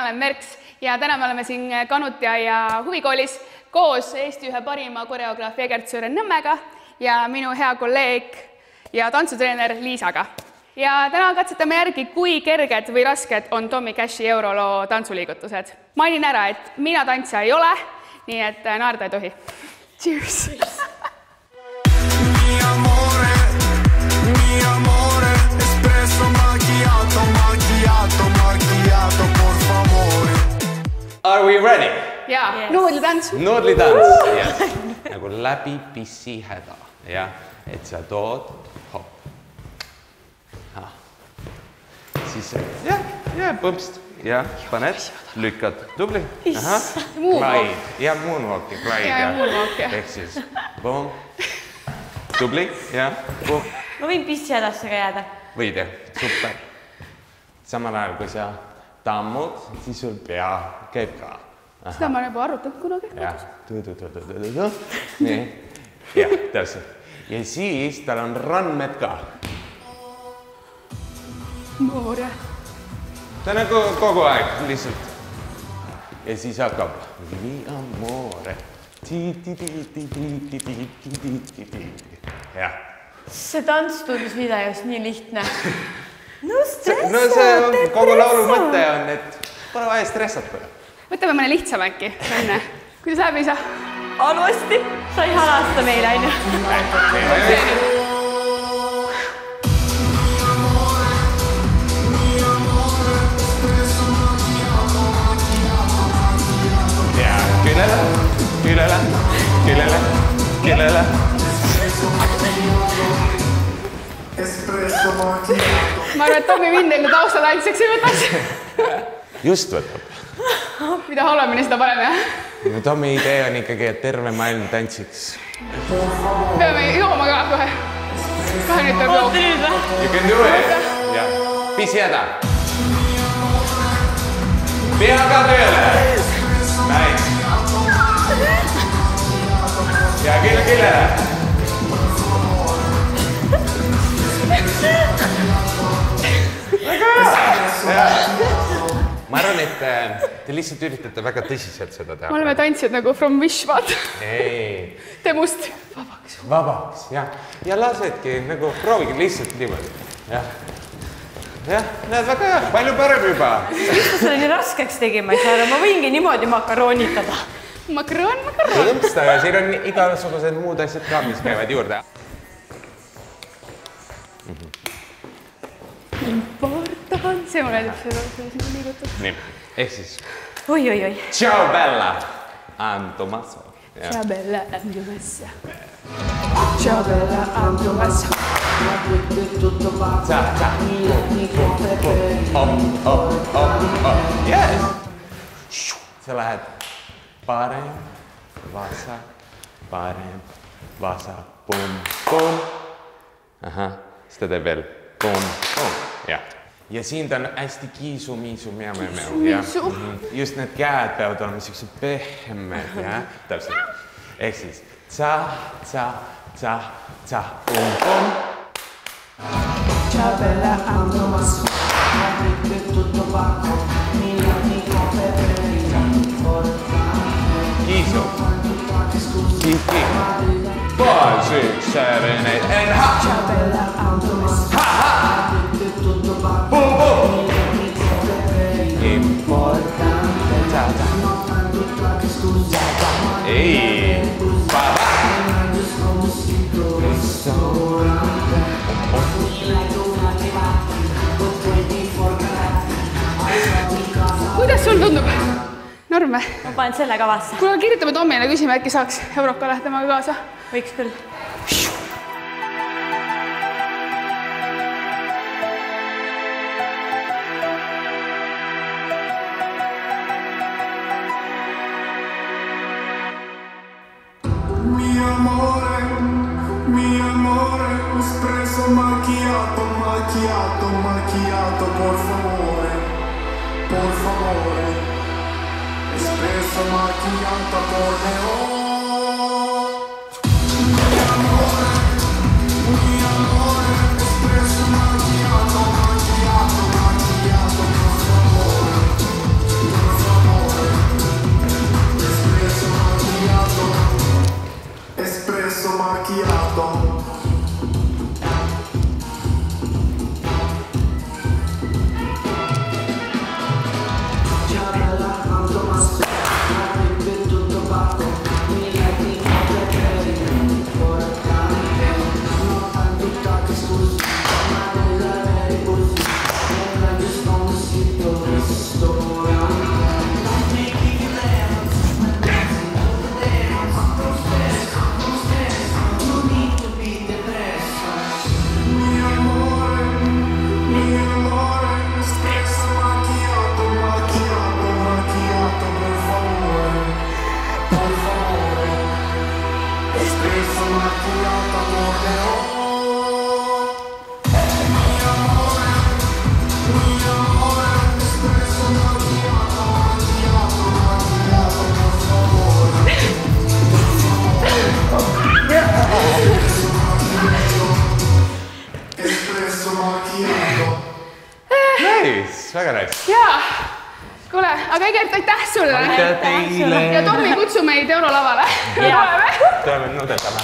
olen Merks ja täna me oleme siin Kanutjaia huvikoolis koos Eesti ühe parima koreograafi Egert Sören Nõmmega ja minu hea kolleeg ja tantsutreener Liisaga. Ja täna katsetame järgi, kui kerged või rasked on Tommy Cashi euroloo tantsuliigutused. Mainin ära, et mina tantsija ei ole, nii et naerda ei tohi. Cheers! Are we ready? Jaa, nuudlitants. Nuudlitants, yes. Nagu läbi pissi häda. Ja, et sa tood, hopp. Siis, põmpst. Ja, paned, lükkad. Tubli. Glide. Ja moonwalki, glide. Ja moonwalki. Ehk siis, boom. Tubli, ja, boom. Ma võin pissi hädasse ka jääda. Võid jah, super. Samal ajal, kui sa tammud, siis sul pea käib ka. Seda ma olen juba arutanud kunagi. Jah, nii. Jah, täpselt. Ja siis tal on randmed ka. Moore. Ta on nagu kogu aeg, lihtsalt. Ja siis hakkab. Mi amore. Jah. See tants tundus videos nii lihtne. No see on kogu laulu mõte on, et pole vaja stressata. Võtame mõne lihtsam äkki, enne. Kuidas läheb, Liisa? Alusti. Sa ei halasta meile, ainu. Ja, küljele. Ma arvan, et Tommy mind enne taustatantsiks ei võtaks. Just võtab. Mida halvemini seda parem, jah? No Tommy idee on ikkagi, et terve maailm tantsiks. Peame jooma ka kohe. Kohe nüüd peab jooma. You can do it. Ja, pissi häda. Peaga tööle. Nice. Ja küljele. Ma arvan, et te lihtsalt üritate väga tõsiselt seda teha. Me oleme tantsijad nagu from Wish, vaata. Ei. Tee must. Vabaks, jah. Ja lasedki, nagu proovige lihtsalt niimoodi. Jah, näed väga hea, palju parem juba. Mis ta selle nii raskeks tegima ei saa, ma võingi niimoodi makaroonitada. Makaroon. Õmpst, aga siin on igasugused muud asjad ka, mis käivad juurde. Important. See mulle edab seda liigutud. Nii, ehk siis. Oi. Ciao, Bella. I'm Tommaso. Ciao, Bella, I'm Tommaso. Ciao, Bella, I'm Tommaso. Yes. Sa lähed parem, vasak, pum. Ahah, seda teeb veel. Pum. Jah. Ja siin ta on hästi kiisu-miisu, Kiisu-miisu. Just need käed peavad olema siuksed pehmed, jah? Täpselt. Ehk siis tsa, pum. Ciao, Bella, I'm Tommaso. Kiisu. Kiiki. 5, 6, 7, 8, and ha! Ciao, Bella, I'm Tommaso. Boom. Importante. Ehi. Baba. Kuidas sul tundub? Norm või? Ma panen selle kavasse. Kuule, kirjutame Tommile, küsime, äkki saaks Eurokale temaga kaasa. Võiks küll. Mi amore, espresso macchiato, por favore, espresso macchiato, por favore. Mi amore, espresso macchiato, por favore. macchiato. Nice, väga nice. jaa, kuule, aga Egert, aitäh sulle. Aitäh teile. ja Tommi, kutsu meid eurolavale. Jaa. Peame nudetama.